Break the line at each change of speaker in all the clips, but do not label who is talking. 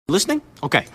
Listening? Okay.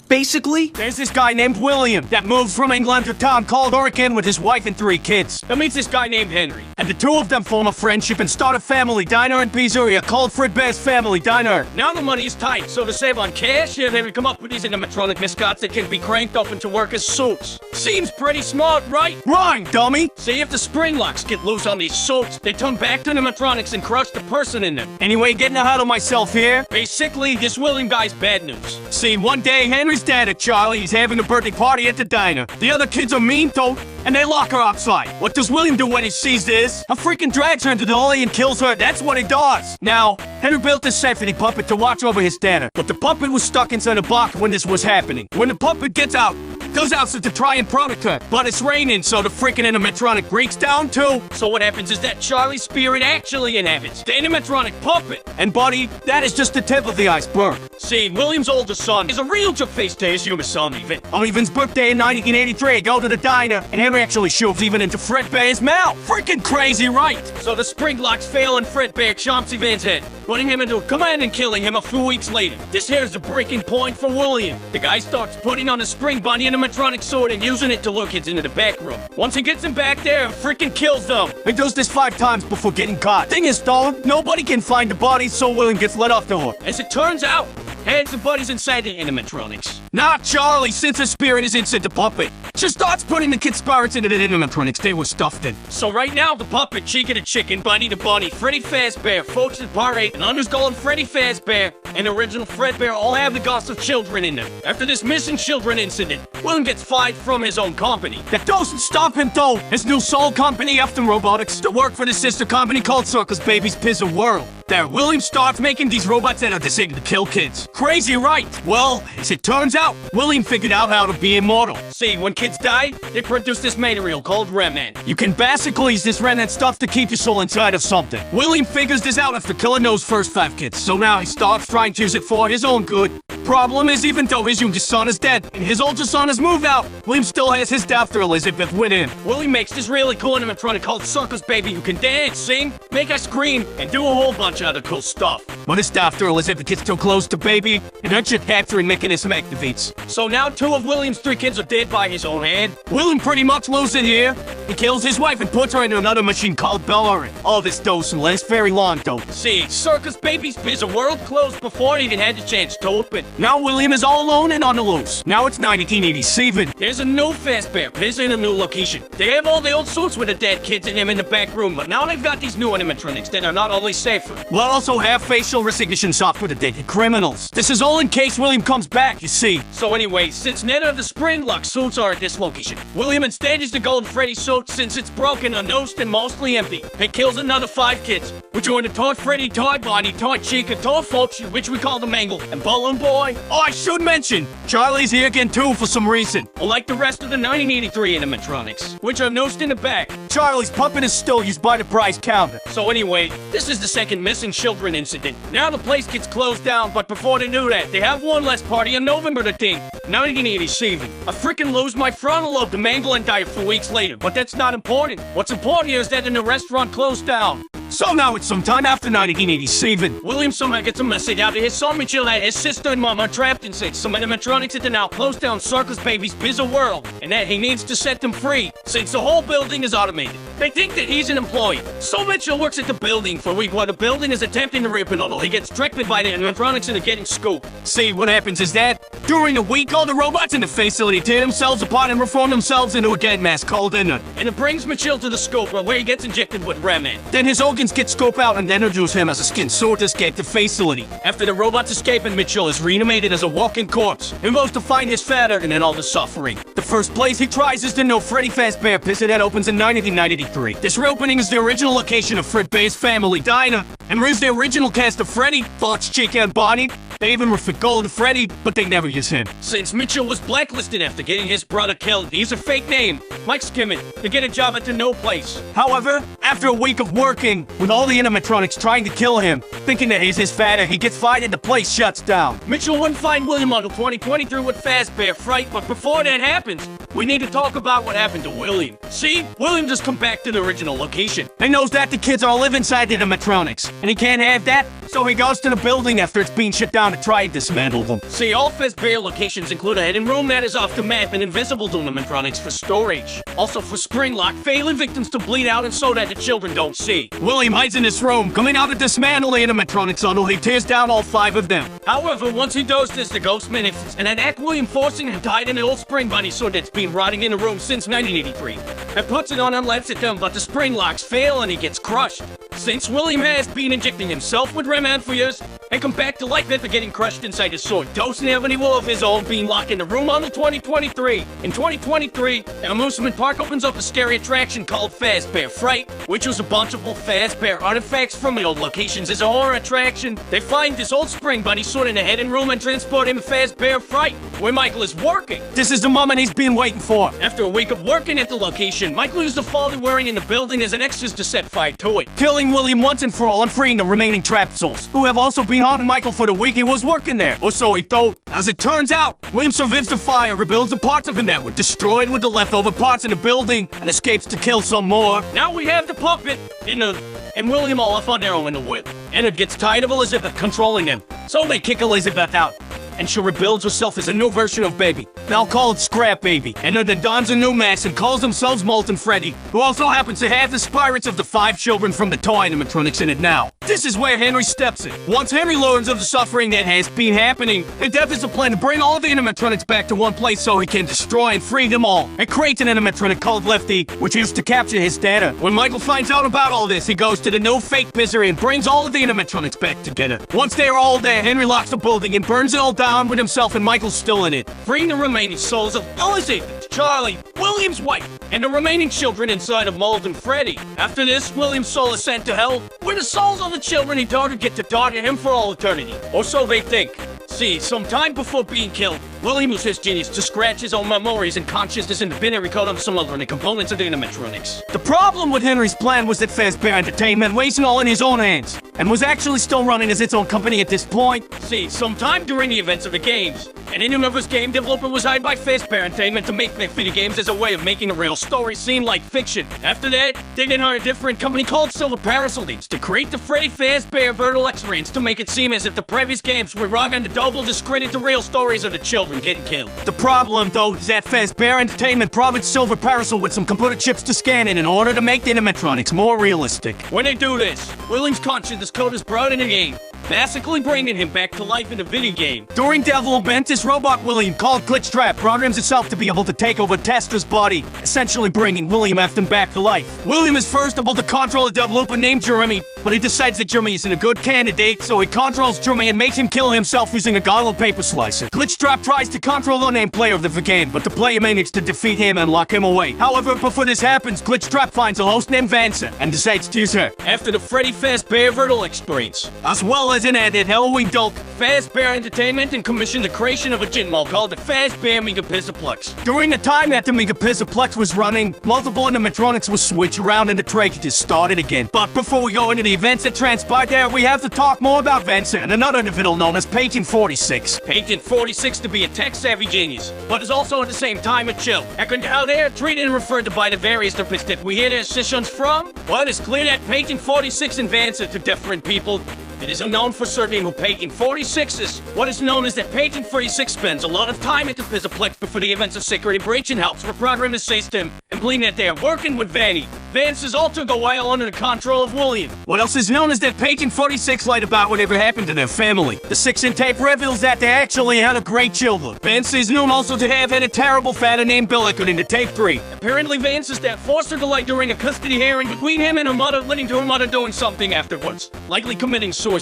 Basically, there's this guy named William that moved from England to a town called Oregon with his wife and 3 kids. That meets this guy named Henry. And the two of them form a friendship and start a family diner and pizzeria called Fazbear's Family Diner. Now the money is tight, so to save on cash, they would come up with these animatronic mascots that can be cranked up into work as suits. Seems pretty smart, right? Right, dummy! See, if the spring locks get loose on these suits, they turn back to animatronics and crush the person in them. Anyway, getting ahead of myself here. Basically, this William guy's bad news. See, one day, Henry's dad at Charlie's having a birthday party at the diner. The other kids are mean though, and they lock her outside. What does William do when he sees this? A freaking drags her into the alley and kills her. That's what he does. Now, Henry built this safety puppet to watch over his dad, but the puppet was stuck inside a box when this was happening. When the puppet gets out, goes out to try and protect her, but it's raining, so the freaking animatronic breaks down too. So what happens is that Charlie's spirit actually inhabits the animatronic puppet. And buddy, that is just the tip of the iceberg. See, William's older son is a real jerk-face to his human son, Even. On Evan's birthday in 1983, go to the diner, and Henry actually shoves Even into Fredbear's mouth. Freaking crazy, right? So the spring locks fail and Fredbear chomps Evan's head, putting him into a command and killing him a few weeks later. This here's the breaking point for William. The guy starts putting on a spring bunny animatronic sword and using it to lure kids into the back room. Once he gets them back there, freaking kills them. He does this 5 times before getting caught. Thing is though, nobody can find the body, so William gets let off the hook. As it turns out, hands and buddies inside the animatronics. Not Charlie, since his spirit is inside the puppet. She starts putting the kids' spirits into the animatronics they were stuffed in. So right now, the puppet, Chica the chicken, Bunny the bunny, Freddy Fazbear, Folks the Pirate, and underscore Freddy Fazbear, and original Fredbear all have the ghosts of children in them. After this missing children incident, William gets fired from his own company. That doesn't stop him though. His new soul company, Afton Robotics, to work for the sister company called Circus Baby's Pizza World. There, William starts making these robots that are designed to kill kids. Crazy, right? Well, as it turns out, William figured out how to be immortal. See, when kids die, they produce this material called remnant. You can basically use this remnant stuff to keep your soul inside of something. William figures this out after killing those first 5 kids, so now he starts trying to use it for his own good. Problem is, even though his youngest son is dead and his older son has moved out, William still has his daughter Elizabeth with him. William makes this really cool animatronic called Circus Baby who can dance, sing, make us scream, and do a whole bunch of other cool stuff. But his daughter Elizabeth gets too close to Baby, and her chip capturing mechanism activates. So now 2 of William's 3 kids are dead by his own hand. William pretty much loses it here. He kills his wife and puts her into another machine called Bellary. All this doesn't last very long though. See, Circus Baby's Pizza World closed before it even had the chance to open. Now William is all alone and on the loose. Now it's 1987. There's a new Fazbear Pizza in a new location. They have all the old suits with the dead kids in them in the back room, but now they've got these new animatronics that are not only safer, but also have facial recognition software to detect criminals. This is all in case William comes back, you see. So anyway, since neither of the spring lock suits are at this location, William instead is the Golden Freddy suit since it's broken, unnosed, and mostly empty. He kills another 5 kids, which are in the Toy Freddy, Toy Bonnie, Toy Chica, Toy Folks, which we call the Mangle, and Balloon Boy. Oh, I should mention, Charlie's here again too for some reason. Unlike the rest of the 1983 animatronics, which are nosed in the back, Charlie's puppet is still used by the prize counter. So anyway, this is the second missing children incident. Now the place gets closed down, but before they do that, they have one last party on November the 10th, 1987. I freaking lose my frontal lobe to mangle and die a few weeks later, but that's not important. What's important here is that the restaurant closed down. So now it's sometime after 1987. William somehow gets a message out to his son Mitchell that his sister and mom are trapped inside some animatronics at the now closed down Circus Baby's Pizza World, and that he needs to set them free, since the whole building is automated. They think that he's an employee. So Mitchell works at the building for a week while the building is attempting to rip it all. He gets tricked by the animatronics and are getting scooped. See, what happens is that, during the week, all the robots in the facility tear themselves apart and reform themselves into a dead mass called Inner. And it brings Mitchell to the scope where he gets injected with remnant. Then his organs get scoped out and introduce him as a skin suit to escape the facility. After the robots escape and Mitchell is reanimated as a walking corpse, he goes to find his father and then all the suffering. The first place he tries is the new Freddy Fazbear Pizza that opens in 1993. This reopening is the original location of Fazbear's Family Diner, and brings the original cast of Freddy, Fox, Chica, and Bonnie. They even refit Golden Freddy, but they never use him. Since Mitchell was blacklisted after getting his brother killed, he used a fake name, Mike Skimmett, to get a job at the No Place. However, after a week of working, with all the animatronics trying to kill him, thinking that he's his father, he gets fired and the place shuts down. Mitchell wouldn't find William until 2023 with Fazbear, Fright, but before that happens, we need to talk about what happened to William. See, William just come back to the original location. He knows that the kids all live inside the animatronics, and he can't have that, so he goes to the building after it's being shut down to try and dismantle them. See, all Fazbear locations include a hidden room that is off the map and invisible to animatronics for storage. Also for spring lock, failing victims to bleed out and so that the children don't see. William hides in this room, coming out to dismantle the animatronics until he tears down all 5 of them. However, once he does this, the ghost manifests and attack William, forcing him to hide in the old spring bunny sword that's been rotting in the room since 1983. And puts it on and lets it down, but the spring locks fail and he gets crushed. Since William has been injecting himself with Remand for years, and come back to life after getting crushed inside his sword, doesn't have any will of his own, being locked in the room until 2023. In 2023, an amusement park opens up a scary attraction called Fazbear Fright, which was a bunch of old Fazbear artifacts from the old locations. As a horror attraction, they find this old spring bunny sword in a hidden room and transport him to Fazbear Fright, where Michael is working. This is the moment he's been waiting for. After a week of working at the location, Michael used the folder wearing in the building as an excuse to set fire to it, killing William once and for all and freeing the remaining trapped souls, who have also been haunting Michael for the week he was working there, or so he thought. As it turns out, William survives the fire, rebuilds the parts of him that were destroyed with the leftover parts in the building, and escapes to kill some more. Now we have the puppet and William all off on their own in the whip. And it gets tired of Elizabeth controlling him, so they kick Elizabeth out. And she rebuilds herself as a new version of Baby. They'll call it Scrap Baby. And then dons a new mask and calls themselves Molten Freddy, who also happens to have the spirits of the 5 children from the toy animatronics in it now. This is where Henry steps in. Once Henry learns of the suffering that has been happening, he develops a plan to bring all of the animatronics back to one place so he can destroy and free them all. And creates an animatronic called Lefty, which used to capture his data. When Michael finds out about all this, he goes to the new fake misery and brings all of the animatronics back together. Once they're all there, Henry locks the building and burns it all down with himself, and Michael's still in it, freeing the remaining souls of Elizabeth, Charlie, William's wife, and the remaining children inside of Molten Freddy. After this, William's soul is sent to hell, where the souls of the children he tortured get to torture him for all eternity. Or so they think. See, sometime before being killed, William used his genius to scratch his own memories and consciousness in the binary code of some alternate components of the animatronics. The problem with Henry's plan was that Fazbear Entertainment was all in his own hands, and was actually still running as its own company at this point. See, sometime during the events of the games, an in-universe game developer was hired by Fazbear Entertainment to make their video games as a way of making a real story seem like fiction. After that, they then hired a different company called Silver Parasol to create the Freddy Fazbear Virtual Experience to make it seem as if the previous games were wrong and the double discredit the real stories of the children getting killed. The problem, though, is that Fazbear Entertainment promised Silver Parasol with some computer chips to scan in order to make the animatronics more realistic. When they do this, William's consciousness code is brought in the game, basically bringing him back to life in the video game. During development, this robot William, called Glitchtrap, programs itself to be able to take over Testra's body, essentially bringing William Afton back to life. William is first able to control a developer named Jeremy, but he decides that Jeremy isn't a good candidate, so he controls Jeremy and makes him kill himself using a gobble paper slicer. Glitchtrap tries to control the unnamed player of the game, but the player manages to defeat him and lock him away. However, before this happens, Glitchtrap finds a host named Vanessa and decides to use her after the Freddy Fazbear Virtual Experience, as well as an added Halloween doll. Fazbear Entertainment and commissioned the creation of a gin mall called the Fazbear Megapizzaplex. During the time that the Megapizzaplex was running, multiple animatronics were switched around and the tragedies started again. But before we go into the events that transpired there, we have to talk more about Vanessa and another individual known as Patient 46. Patient 46 to be a tech-savvy genius, but is also at the same time a chill. And how they are treated and referred to by the various therapists that we hear their sessions from? Well, it's clear that Patient 46 and Vanessa to different people. It is unknown for certain who Patient 46 is. What is known is that Patient 46 spends a lot of time at the Pizzaplex before the events of Security Breach and helps reprogram the system, and believing that they are working with Vanny. Vance's alter go while under the control of William. What else is known is that Patient 46 lied about whatever happened to their family. The 6 in tape reveals that they actually had a great children. Vance is known also to have had a terrible father named Bill according to tape 3. Apparently Vance's dad forced her to lie during a custody hearing between him and her mother, leading to her mother doing something afterwards, likely committing suicide.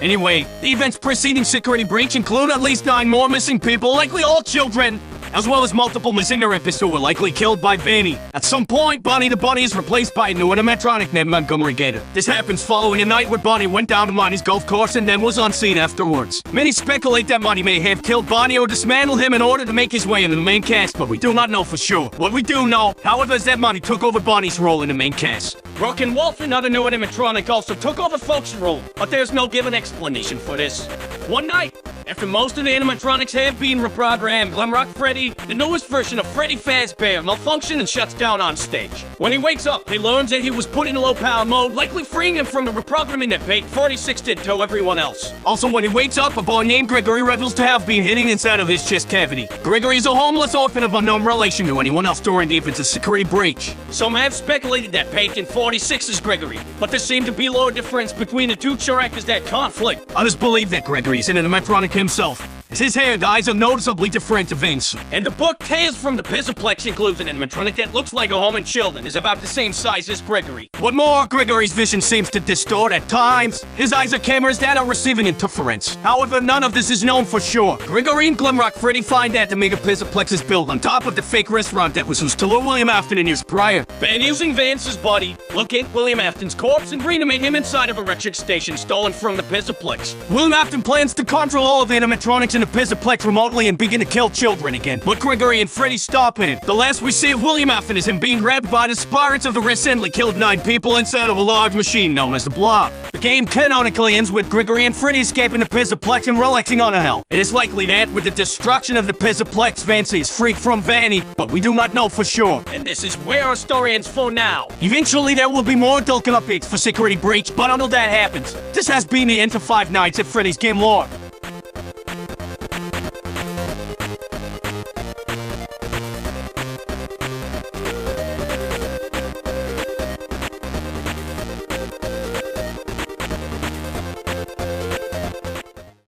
Anyway, the events preceding Security Breach include at least 9 more missing people, likely all children, as well as multiple missing therapists who were likely killed by Vanny. At some point, Bonnie the Bunny is replaced by a new animatronic named Montgomery Gator. This happens following a night where Bonnie went down to Monty's golf course and then was on scene afterwards. Many speculate that Monty may have killed Bonnie or dismantled him in order to make his way into the main cast, but we do not know for sure. What we do know, however, is that Monty took over Bonnie's role in the main cast. Rock and Wolf, another new animatronic, also took over Folk's role, but there's no given explanation for this. One night, After most of the animatronics have been reprogrammed, Glamrock Freddy, the newest version of Freddy Fazbear, malfunctions and shuts down on stage. When he wakes up, he learns that he was put in low power mode, likely freeing him from the reprogramming that Bait 46 did to everyone else. Also, when he wakes up, a boy named Gregory reveals to have been hidden inside of his chest cavity. Gregory is a homeless orphan of unknown relation to anyone else during the infant's security breach. Some have speculated that Bait 46 is Gregory, but there seemed to be little difference between the two characters that conflict. Others believe that Gregory is an animatronic himself, as his hair and eyes are noticeably different to Vince. And the book Tales from the Pizzaplex includes an animatronic that looks like a human child and is about the same size as Gregory. What more, Gregory's vision seems to distort at times. His eyes are cameras that are receiving interference. However, none of this is known for sure. Gregory and Glamrock Freddy find that the Mega Pizzaplex is built on top of the fake restaurant that was used to lure William Afton in years prior. And using Vance's body, locate William Afton's corpse and reanimate him inside of a electric station stolen from the Pizzaplex. William Afton plans to control all of the animatronics in the Pizzaplex remotely and begin to kill children again. But Gregory and Freddy stop him. The last we see of William Afton is him being grabbed by the spirits of the recently killed 9 people inside of a large machine known as the Blob. The game canonically ends with Gregory and Freddy escaping the Pizzaplex and relaxing on a hell. It is likely that with the destruction of the Pizzaplex, Vance is freed from Vanny, but we do not know for sure. And this is where our story ends for now. Eventually there will be more Thicc updates for Security Breach, but until that happens, this has been the end of 5 Nights at Freddy's Game Lore.